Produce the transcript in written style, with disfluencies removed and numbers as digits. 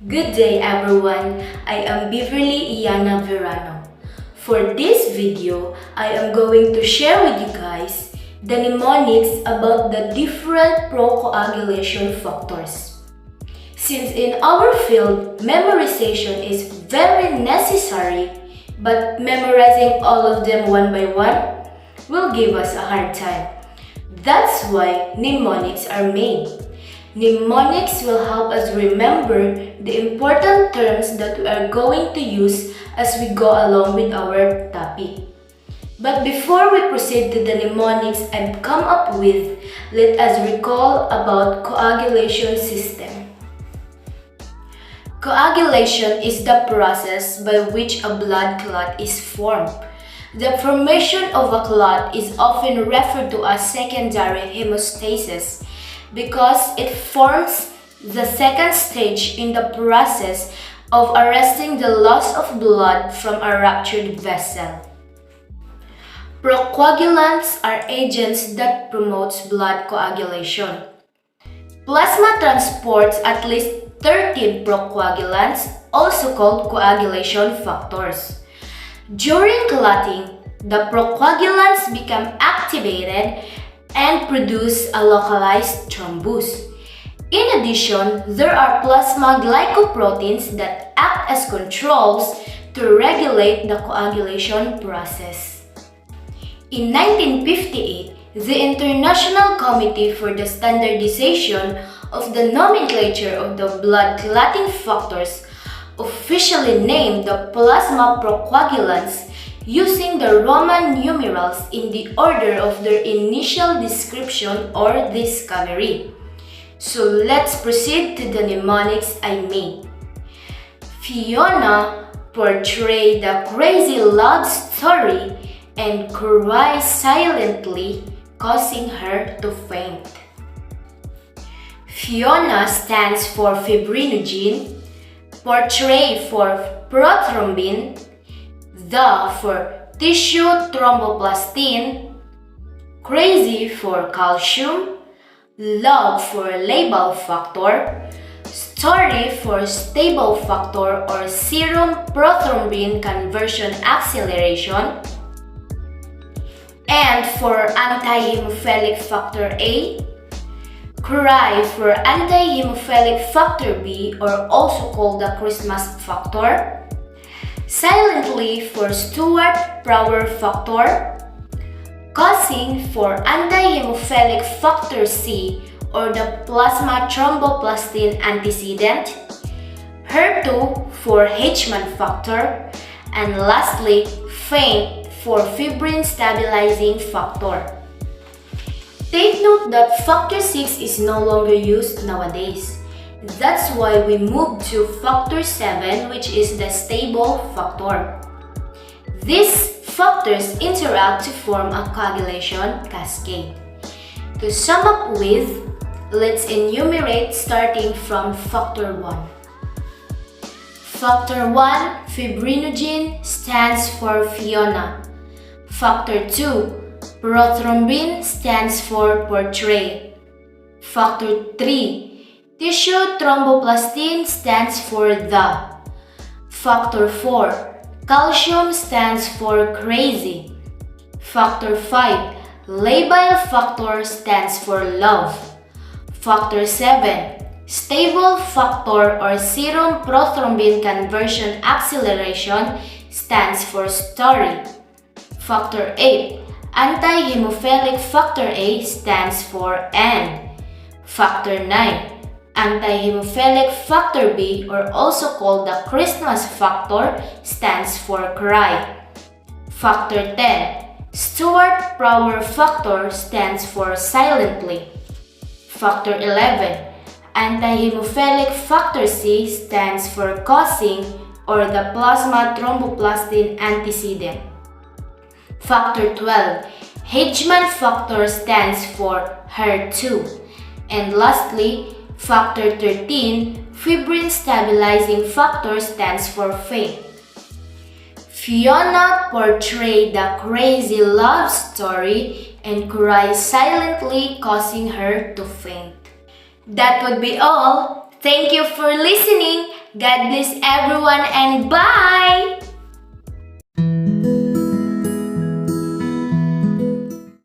Good day everyone, I am Beverly Iana Verano. For this video, I am going to share with you guys the mnemonics about the different procoagulation factors. Since in our field, memorization is very necessary, but memorizing all of them one by one will give us a hard time. That's why mnemonics are made. Mnemonics will help us remember the important terms that we are going to use as we go along with our topic. But before we proceed to the mnemonics I've come up with, let us recall about coagulation system. Coagulation is the process by which a blood clot is formed. The formation of a clot is often referred to as secondary hemostasis because it forms the second stage in the process of arresting the loss of blood from a ruptured vessel. Procoagulants are agents that promote blood coagulation. Plasma transports at least 13 procoagulants, also called coagulation factors. During clotting, the procoagulants become activated and produce a localized thrombus. In addition, there are plasma glycoproteins that act as controls to regulate the coagulation process. In 1958, the International Committee for the Standardization of the Nomenclature of the Blood Clotting Factors officially named the plasma procoagulants using the Roman numerals in the order of their initial description or discovery. So let's proceed to the mnemonics I made. Fiona portrayed the crazy love story and cried silently, causing her to faint. Fiona stands for fibrinogen, portray for prothrombin, the for tissue thromboplastin, crazy for calcium, love for labile factor, story for stable factor or serum prothrombin conversion acceleration, and for anti-hemophilic factor A, cry for anti-hemophilic factor B or also called the Christmas factor, silently for Stewart-Power factor, causing for anti-hemophilic factor C or the plasma thromboplastin antecedent, HER2 for H-man factor, and lastly, faint for fibrin stabilizing factor. Take note that factor 6 is no longer used nowadays. That's why we moved to factor 7, which is the stable factor. These factors interact to form a coagulation cascade. To sum up with, let's enumerate starting from factor 1. Factor 1, fibrinogen, stands for Fiona. Factor 2, prothrombin, stands for portray. Factor 3, tissue thromboplastin, stands for the. Factor 4, calcium, stands for crazy. Factor 5, labile factor, stands for love. Factor 7, stable factor or serum prothrombin conversion acceleration, stands for story. Factor 8, anti-hemophilic factor A, stands for N. Factor 9, anti-hemophilic factor B or also called the Christmas factor, stands for cry. Factor 10, Stewart-Power factor, stands for silently. Factor 11, anti-hemophilic factor C, stands for causing or the plasma thromboplastin antecedent. Factor 12, H-man factor, stands for HER2. And lastly, Factor 13, fibrin stabilizing factor, stands for faint. Fiona portrayed the crazy love story and cried silently, causing her to faint. That would be all. Thank you for listening. God bless everyone and bye!